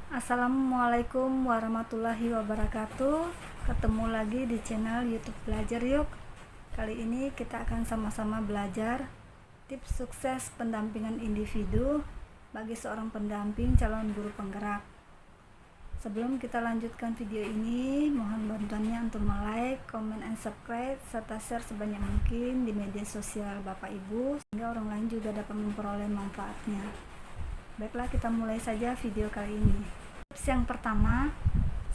Assalamualaikum warahmatullahi wabarakatuh. Ketemu lagi di channel YouTube Belajar Yuk. Kali ini kita akan sama-sama belajar tips sukses pendampingan individu bagi seorang pendamping calon guru penggerak. Sebelum kita lanjutkan video ini, mohon bantuannya untuk like, comment, and subscribe serta share sebanyak mungkin di media sosial Bapak Ibu sehingga orang lain juga dapat memperoleh manfaatnya. Baiklah, kita mulai saja video kali ini. Tips yang pertama,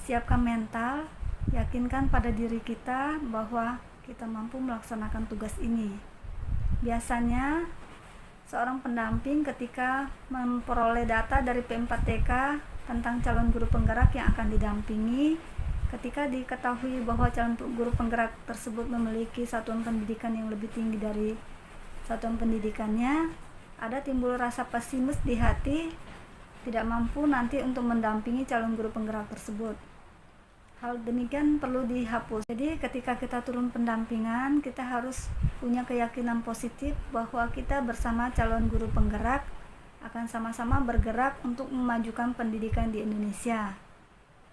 siapkan mental, yakinkan pada diri kita bahwa kita mampu melaksanakan tugas ini. Biasanya, seorang pendamping ketika memperoleh data dari P4TK tentang calon guru penggerak yang akan didampingi, ketika diketahui bahwa calon guru penggerak tersebut memiliki satuan pendidikan yang lebih tinggi dari satuan pendidikannya, ada timbul rasa pesimis di hati, tidak mampu nanti untuk mendampingi calon guru penggerak tersebut. Hal demikian perlu dihapus. Jadi ketika kita turun pendampingan, kita harus punya keyakinan positif bahwa kita bersama calon guru penggerak akan sama-sama bergerak untuk memajukan pendidikan di Indonesia.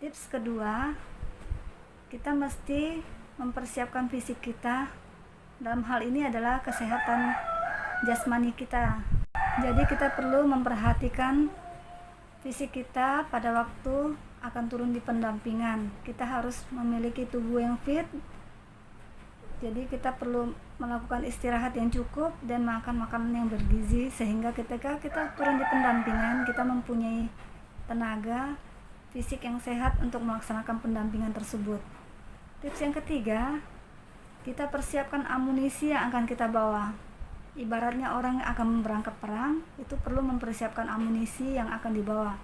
Tips kedua, kita mesti mempersiapkan fisik kita. Dalam hal ini adalah kesehatan jasmani kita. Jadi kita perlu memperhatikan fisik kita pada waktu akan turun di pendampingan. Kita harus memiliki tubuh yang fit. Jadi kita perlu melakukan istirahat yang cukup dan makan makanan yang bergizi sehingga ketika kita turun di pendampingan, kita mempunyai tenaga fisik yang sehat untuk melaksanakan pendampingan tersebut. Tips yang ketiga, kita persiapkan amunisi yang akan kita bawa. Ibaratnya orang yang akan berangkat perang, itu perlu mempersiapkan amunisi yang akan dibawa.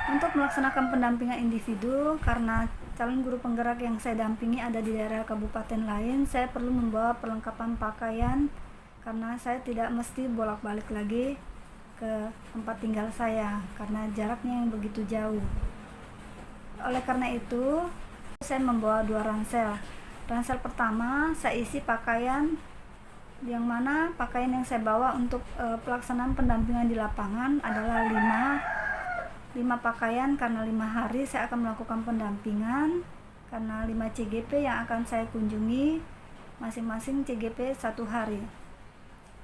Untuk melaksanakan pendampingan individu, karena calon guru penggerak yang saya dampingi ada di daerah kabupaten lain, saya perlu membawa perlengkapan pakaian karena saya tidak mesti bolak-balik lagi ke tempat tinggal saya karena jaraknya yang begitu jauh. Oleh karena itu, saya membawa 2 ransel. Ransel pertama saya isi pakaian, yang mana pakaian yang saya bawa untuk pelaksanaan pendampingan di lapangan adalah 5 pakaian karena 5 hari saya akan melakukan pendampingan, karena 5 CGP yang akan saya kunjungi, masing-masing CGP 1 hari.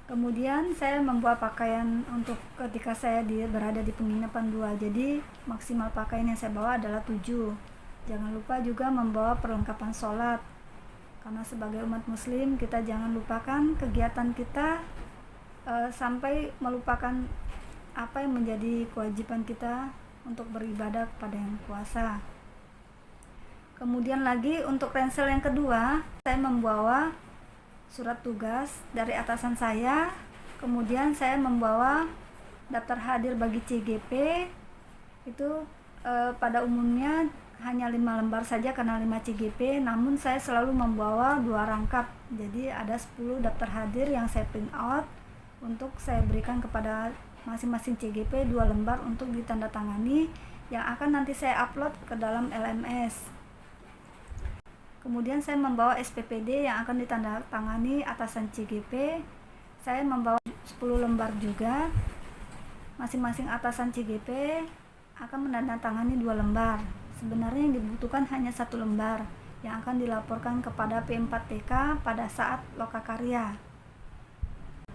Kemudian saya membawa pakaian untuk ketika saya berada di penginapan 2, jadi maksimal pakaian yang saya bawa adalah 7. Jangan lupa juga membawa perlengkapan sholat, karena sebagai umat muslim kita jangan lupakan kegiatan kita sampai melupakan apa yang menjadi kewajiban kita untuk beribadah kepada Yang Kuasa. Kemudian lagi untuk ransel yang kedua, saya membawa surat tugas dari atasan saya, kemudian saya membawa daftar hadir bagi CGP. Itu pada umumnya hanya 5 lembar saja karena 5 CGP, namun saya selalu membawa 2 rangkap. Jadi ada 10 daftar hadir yang saya print out untuk saya berikan kepada masing-masing CGP 2 lembar untuk ditandatangani yang akan nanti saya upload ke dalam LMS. Kemudian saya membawa SPPD yang akan ditandatangani atasan CGP. Saya membawa 10 lembar juga. Masing-masing atasan CGP akan menandatangani 2 lembar. Sebenarnya yang dibutuhkan hanya 1 lembar yang akan dilaporkan kepada P4TK pada saat lokakarya.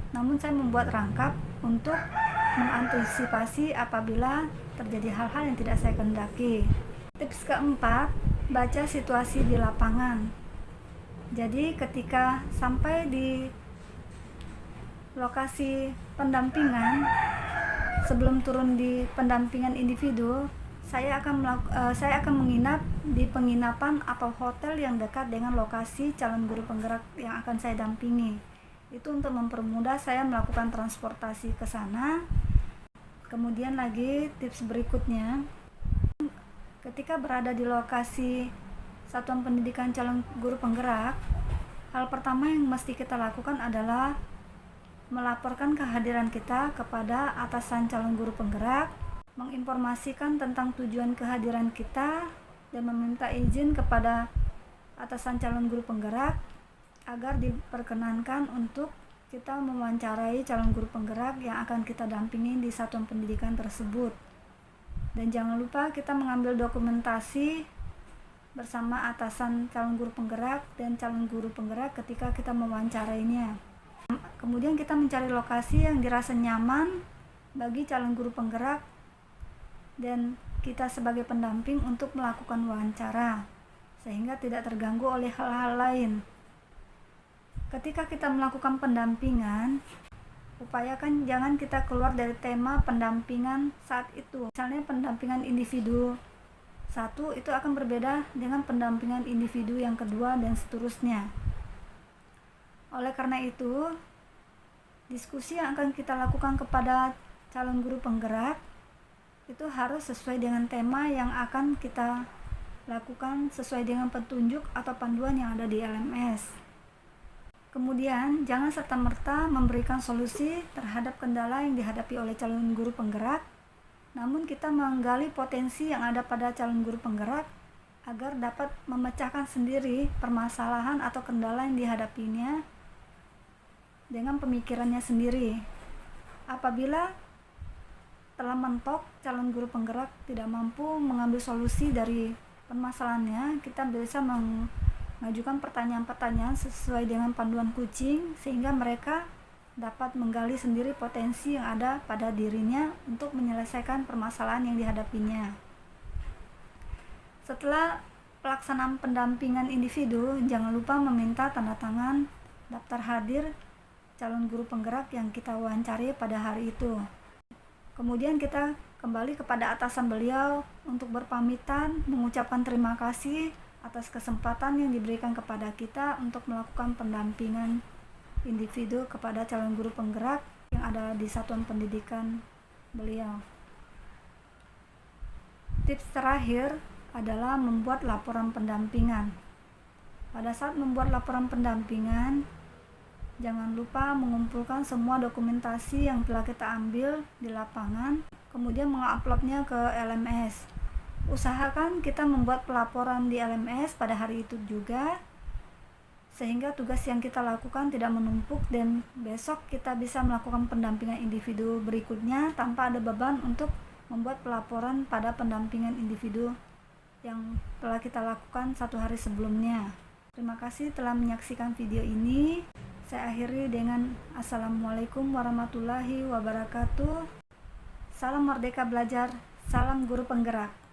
Namun saya membuat rangkap untuk mengantisipasi apabila terjadi hal-hal yang tidak saya kehendaki. Tips keempat, baca situasi di lapangan. Jadi ketika sampai di lokasi pendampingan, sebelum turun di pendampingan individu, saya akan menginap di penginapan atau hotel yang dekat dengan lokasi calon guru penggerak yang akan saya dampingi. Itu untuk mempermudah saya melakukan transportasi ke sana. Kemudian lagi tips berikutnya, ketika berada di lokasi satuan pendidikan calon guru penggerak, hal pertama yang mesti kita lakukan adalah melaporkan kehadiran kita kepada atasan calon guru penggerak, menginformasikan tentang tujuan kehadiran kita dan meminta izin kepada atasan calon guru penggerak agar diperkenankan untuk kita mewawancarai calon guru penggerak yang akan kita dampingi di satuan pendidikan tersebut. Dan jangan lupa kita mengambil dokumentasi bersama atasan calon guru penggerak dan calon guru penggerak ketika kita mewawancarainya. Kemudian kita mencari lokasi yang dirasa nyaman bagi calon guru penggerak dan kita sebagai pendamping untuk melakukan wawancara, sehingga tidak terganggu oleh hal-hal lain. Ketika kita melakukan pendampingan, upayakan jangan kita keluar dari tema pendampingan saat itu. Misalnya pendampingan individu satu itu akan berbeda dengan pendampingan individu yang kedua dan seterusnya. Oleh karena itu, diskusi yang akan kita lakukan kepada calon guru penggerak itu harus sesuai dengan tema yang akan kita lakukan, sesuai dengan petunjuk atau panduan yang ada di LMS. Kemudian, jangan serta-merta memberikan solusi terhadap kendala yang dihadapi oleh calon guru penggerak, namun kita menggali potensi yang ada pada calon guru penggerak agar dapat memecahkan sendiri permasalahan atau kendala yang dihadapinya dengan pemikirannya sendiri. Apabila telah mentok calon guru penggerak tidak mampu mengambil solusi dari permasalahannya, kita bisa mengajukan pertanyaan-pertanyaan sesuai dengan panduan kucing sehingga mereka dapat menggali sendiri potensi yang ada pada dirinya untuk menyelesaikan permasalahan yang dihadapinya. Setelah pelaksanaan pendampingan individu, jangan lupa meminta tanda tangan daftar hadir calon guru penggerak yang kita wawancari pada hari itu. Kemudian kita kembali kepada atasan beliau untuk berpamitan, mengucapkan terima kasih atas kesempatan yang diberikan kepada kita untuk melakukan pendampingan individu kepada calon guru penggerak yang ada di satuan pendidikan beliau. Tips terakhir adalah membuat laporan pendampingan. Pada saat membuat laporan pendampingan, jangan lupa mengumpulkan semua dokumentasi yang telah kita ambil di lapangan, kemudian menguploadnya ke LMS. Usahakan kita membuat pelaporan di LMS pada hari itu juga, sehingga tugas yang kita lakukan tidak menumpuk dan besok kita bisa melakukan pendampingan individu berikutnya tanpa ada beban untuk membuat pelaporan pada pendampingan individu yang telah kita lakukan satu hari sebelumnya. Terima kasih telah menyaksikan video ini. Saya akhiri dengan Assalamualaikum warahmatullahi wabarakatuh. Salam merdeka belajar, salam guru penggerak.